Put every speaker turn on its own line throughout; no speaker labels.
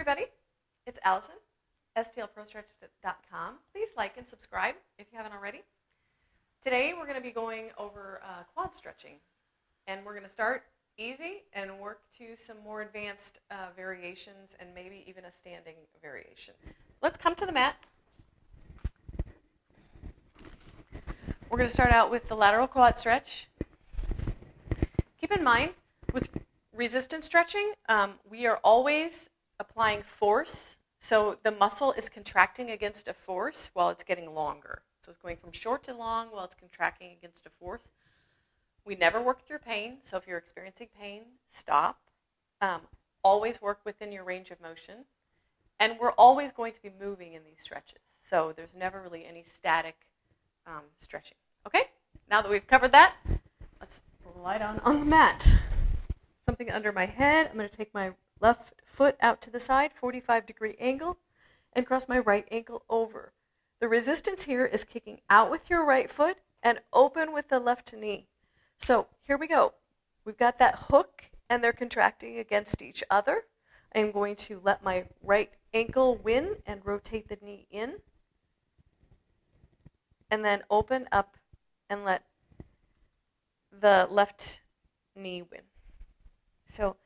everybody. It's Allison, stlprostretch.com. Please like and subscribe if you haven't already. Today we're going to be going over quad stretching, and we're going to start easy and work to some more advanced variations and maybe even a standing variation. Let's come to the mat. We're going to start out with the lateral quad stretch. Keep in mind, with resistance stretching, we are always applying force. So the muscle is contracting against a force while it's getting longer. So it's going from short to long while it's contracting against a force. We never work through pain. So if you're experiencing pain, stop. Always work within your range of motion. And we're always going to be moving in these stretches. So there's never really any static stretching. Okay? Now that we've covered that, let's lie down on the mat. Something under my head. I'm going to take my left foot out to the side, 45-degree angle, and cross my right ankle over. The resistance here is kicking out with your right foot and open with the left knee. So here we go. We've got that hook, and they're contracting against each other. I'm going to let my right ankle win and rotate the knee in, and then open up and let the left knee win. So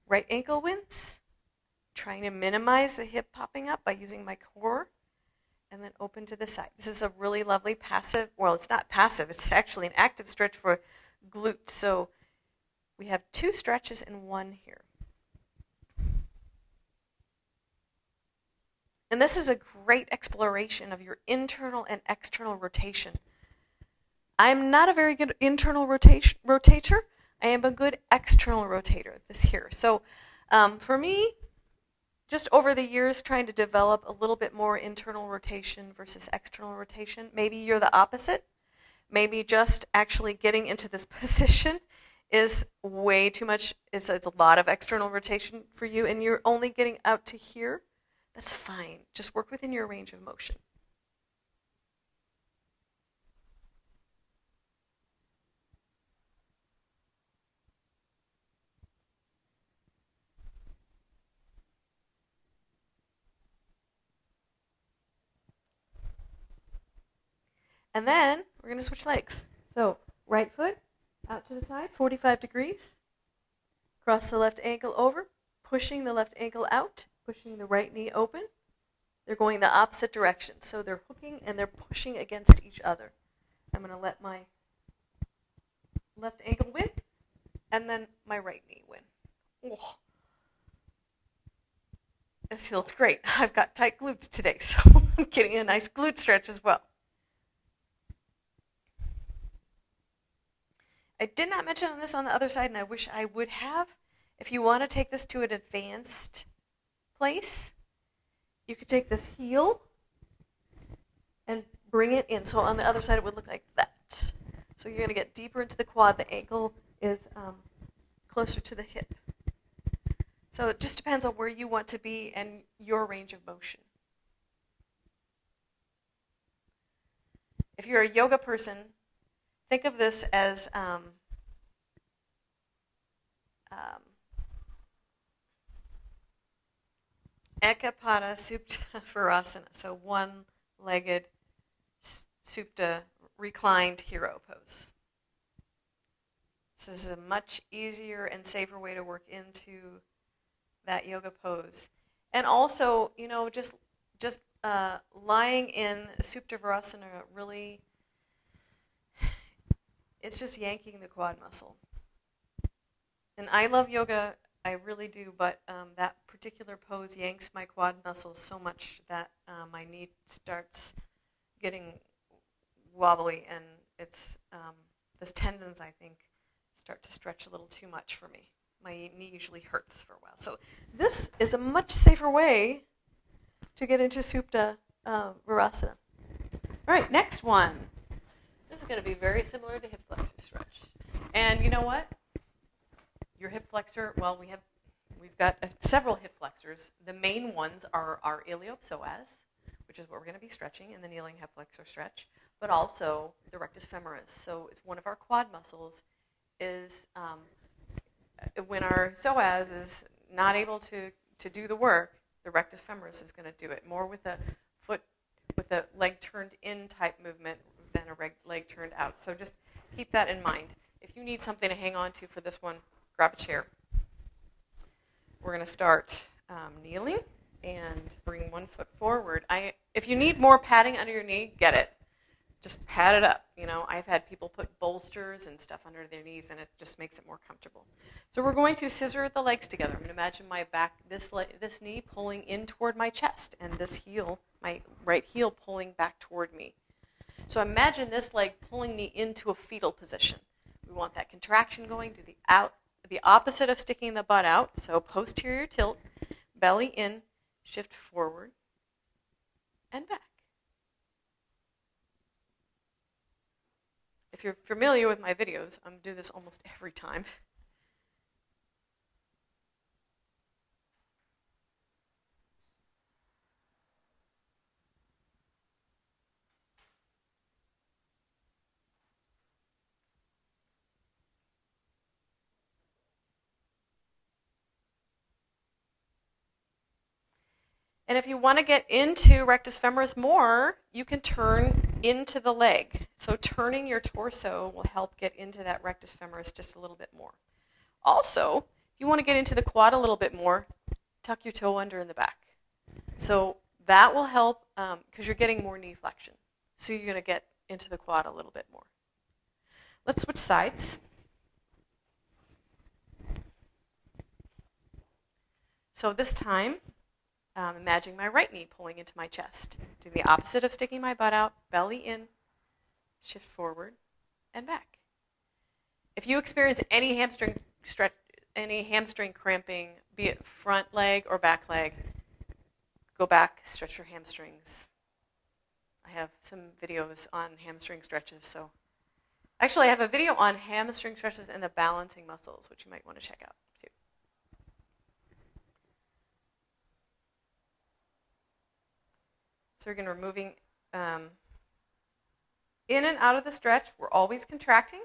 right ankle wins, trying to minimize the hip popping up by using my core, and then open to the side. This is a really lovely passive, well, it's not passive, it's actually an active stretch for glutes. So we have two stretches in one here. And this is a great exploration of your internal and external rotation. I'm not a very good internal rotator. I am a good external rotator this here. So for me, just over the years trying to develop a little bit more internal rotation versus external rotation, maybe you're the opposite. Maybe just actually getting into this position is way too much. It's a lot of external rotation for you, and you're only getting out to here. That's fine. Just work within your range of motion. And then we're going to switch legs. So right foot out to the side, 45 degrees. Cross the left ankle over, pushing the left ankle out, pushing the right knee open. They're going the opposite direction. So they're hooking and they're pushing against each other. I'm going to let my left ankle win and then my right knee win. Oh. It feels great. I've got tight glutes today, so I'm getting a nice glute stretch as well. I did not mention this on the other side, and I wish I would have. If you want to take this to an advanced place, you could take this heel and bring it in. So on the other side, it would look like that. So you're going to get deeper into the quad. The ankle is closer to the hip. So it just depends on where you want to be and your range of motion. If you're a yoga person, think of this as Ekapada Supta Virasana, so one-legged Supta reclined hero pose. This is a much easier and safer way to work into that yoga pose. And also, just lying in Supta Virasana really, it's just yanking the quad muscle. And I love yoga, I really do, but that particular pose yanks my quad muscles so much that my knee starts getting wobbly, and it's the tendons, I think, start to stretch a little too much for me. My knee usually hurts for a while. So this is a much safer way to get into Supta Virasana. All right, next one. This is going to be very similar to hip flexor stretch. And you know what? Your hip flexor, well, we've got several hip flexors. The main ones are our iliopsoas, which is what we're going to be stretching in the kneeling hip flexor stretch, but also the rectus femoris. So it's one of our quad muscles is when our psoas is not able to do the work, The rectus femoris is going to do it more with a foot, with a leg turned in type movement than a leg turned out. So just keep that in mind. If you need something to hang on to for this one, grab a chair. We're going to start kneeling and bring one foot forward. If you need more padding under your knee, get it. Just pad it up. You know, I've had people put bolsters and stuff under their knees, and it just makes it more comfortable. So we're going to scissor the legs together. I'm going to imagine my back, this knee pulling in toward my chest, and this heel, my right heel, pulling back toward me. So imagine this leg pulling me into a fetal position. We want that contraction going to the opposite of sticking the butt out. So posterior tilt, belly in, shift forward, and back. If you're familiar with my videos, I'm doing this almost every time. And if you want to get into rectus femoris more, you can turn into the leg. So turning your torso will help get into that rectus femoris just a little bit more. Also, if you want to get into the quad a little bit more, tuck your toe under in the back. So that will help because you're getting more knee flexion. So you're going to get into the quad a little bit more. Let's switch sides. So this time, imagine my right knee pulling into my chest. Do the opposite of sticking my butt out, belly in, shift forward, and back. If you experience any hamstring cramping, be it front leg or back leg, go back, stretch your hamstrings. I have some videos on hamstring stretches. So actually, I have a video on hamstring stretches and the balancing muscles, which you might want to check out too. So we're going to be moving in and out of the stretch. We're always contracting.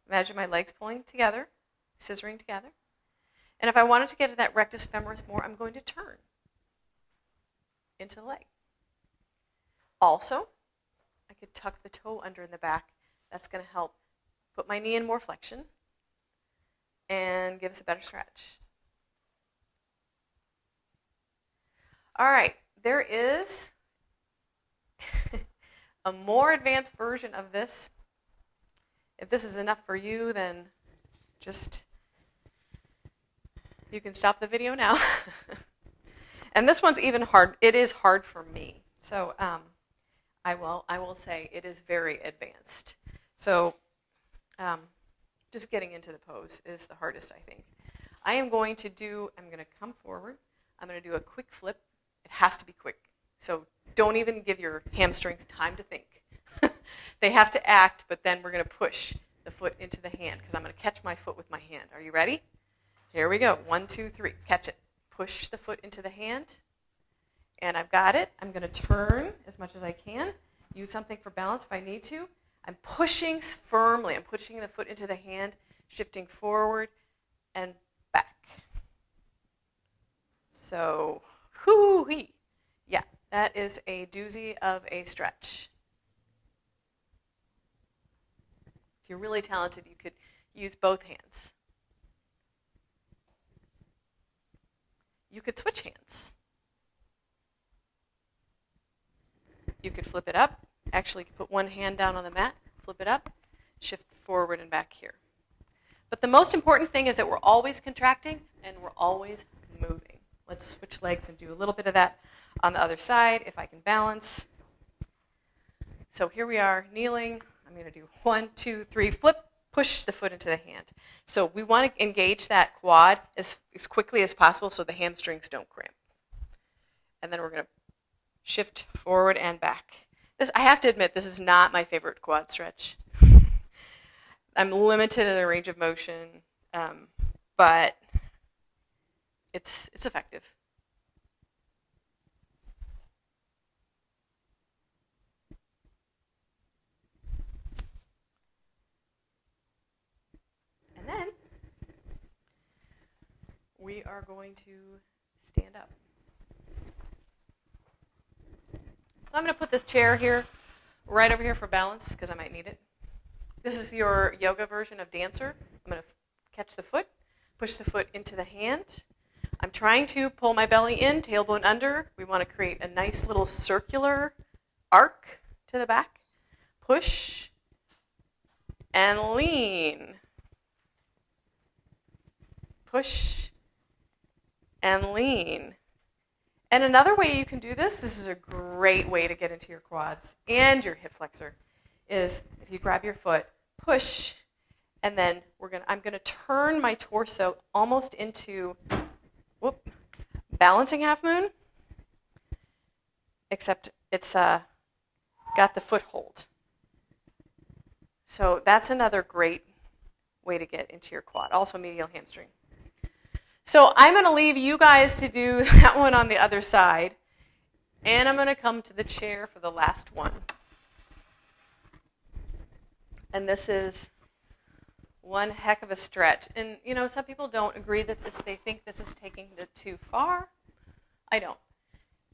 Imagine my legs pulling together, scissoring together. And if I wanted to get to that rectus femoris more, I'm going to turn into the leg. Also, I could tuck the toe under in the back. That's going to help put my knee in more flexion and give us a better stretch. All right, there is a more advanced version of this. If this is enough for you, then just, you can stop the video now. And this one's even hard. It is hard for me. So I will say it is very advanced. So just getting into the pose is the hardest, I think. I'm going to come forward. I'm going to do a quick flip. It has to be quick. So don't even give your hamstrings time to think. They have to act, but then we're going to push the foot into the hand because I'm going to catch my foot with my hand. Are you ready? Here we go. 1, 2, 3. Catch it. Push the foot into the hand. And I've got it. I'm going to turn as much as I can. Use something for balance if I need to. I'm pushing firmly. I'm pushing the foot into the hand, shifting forward and back. So, hoo-hee. Yeah, that is a doozy of a stretch. If you're really talented, you could use both hands. You could switch hands. You could flip it up. Actually, you could put one hand down on the mat, flip it up, shift forward and back here. But the most important thing is that we're always contracting and we're always moving. Let's switch legs and do a little bit of that on the other side if I can balance. So here we are, kneeling. I'm going to do 1, 2, 3, flip, push the foot into the hand. So we want to engage that quad as quickly as possible so the hamstrings don't cramp. And then we're going to shift forward and back. I have to admit, this is not my favorite quad stretch. I'm limited in the range of motion, but it's effective. And then we are going to stand up. So I'm going to put this chair here, right over here for balance, because I might need it. This is your yoga version of dancer. I'm going to catch the foot, push the foot into the hand. I'm trying to pull my belly in, tailbone under. We want to create a nice little circular arc to the back. Push and lean. Push and lean. And another way you can do this is a great way to get into your quads and your hip flexor, is if you grab your foot, push, and then I'm going to turn my torso almost into balancing half moon, except it's got the foothold. So that's another great way to get into your quad, also medial hamstring. So I'm going to leave you guys to do that one on the other side, and I'm going to come to the chair for the last one. And this is one heck of a stretch. And, some people don't agree that they think this is taking it too far. I don't.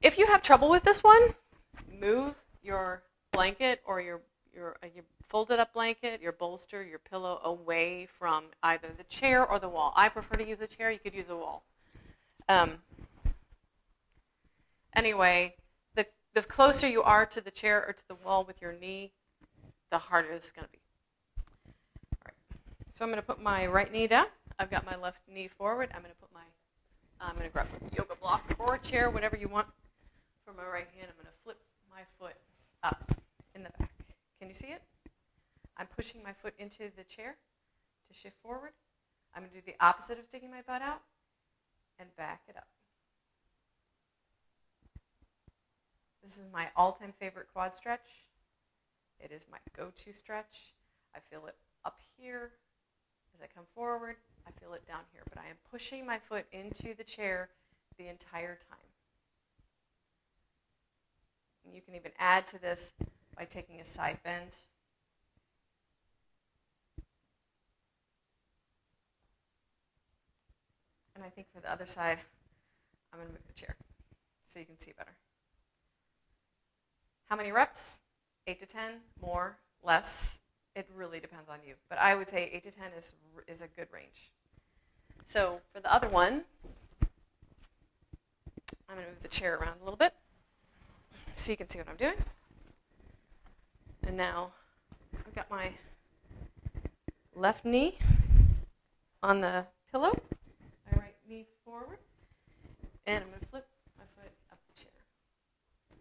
If you have trouble with this one, move your blanket or your folded up blanket, your bolster, your pillow away from either the chair or the wall. I prefer to use a chair. You could use a wall. Anyway, the closer you are to the chair or to the wall with your knee, the harder this is going to be. All right. So I'm going to put my right knee down. I've got my left knee forward. I'm going to grab a yoga block or a chair, whatever you want. For my right hand, I'm going to flip my foot up in the back. Can you see it? I'm pushing my foot into the chair to shift forward. I'm going to do the opposite of sticking my butt out and back it up. This is my all-time favorite quad stretch. It is my go-to stretch. I feel it up here as I come forward. I feel it down here, but I am pushing my foot into the chair the entire time. And you can even add to this by taking a side bend. And I think for the other side, I'm going to move the chair so you can see better. How many reps? 8 to 10, more, less. It really depends on you. But I would say 8 to 10 is a good range. So for the other one, I'm going to move the chair around a little bit so you can see what I'm doing. And now I've got my left knee on the pillow, my right knee forward, and I'm going to flip my foot up the chair. So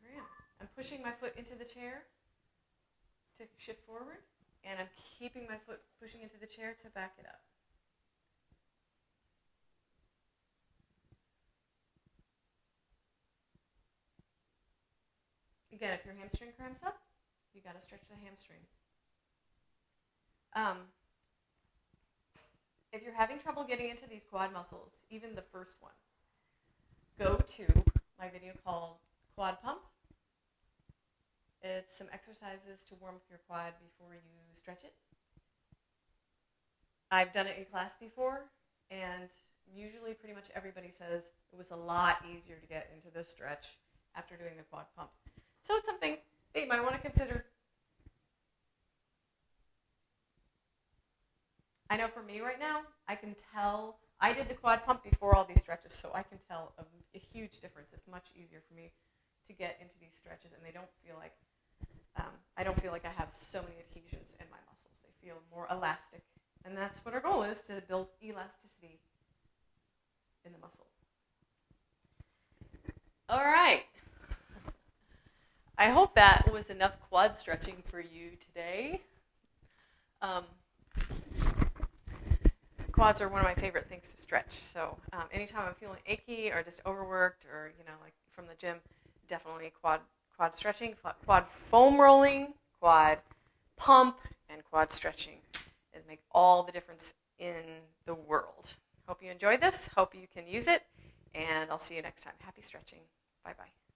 here I am. I'm pushing my foot into the chair to shift forward, and I'm keeping my foot pushing into the chair to back it up. Again, if your hamstring cramps up, you got to stretch the hamstring. If you're having trouble getting into these quad muscles, even the first one, go to my video called Quad Pump. It's some exercises to warm up your quad before you stretch it. I've done it in class before, and usually pretty much everybody says it was a lot easier to get into this stretch after doing the quad pump. So it's something that you might want to consider. I know for me right now, I can tell, I did the quad pump before all these stretches, so I can tell a huge difference. It's much easier for me to get into these stretches, and they don't feel like, I don't feel like I have so many adhesions in my muscles. They feel more elastic, and that's what our goal is, to build elasticity in the muscle. All right. I hope that was enough quad stretching for you today. Quads are one of my favorite things to stretch. So anytime I'm feeling achy or just overworked or, like from the gym, definitely quad stretching, quad foam rolling, quad pump, and quad stretching make all the difference in the world. Hope you enjoyed this. Hope you can use it. And I'll see you next time. Happy stretching. Bye-bye.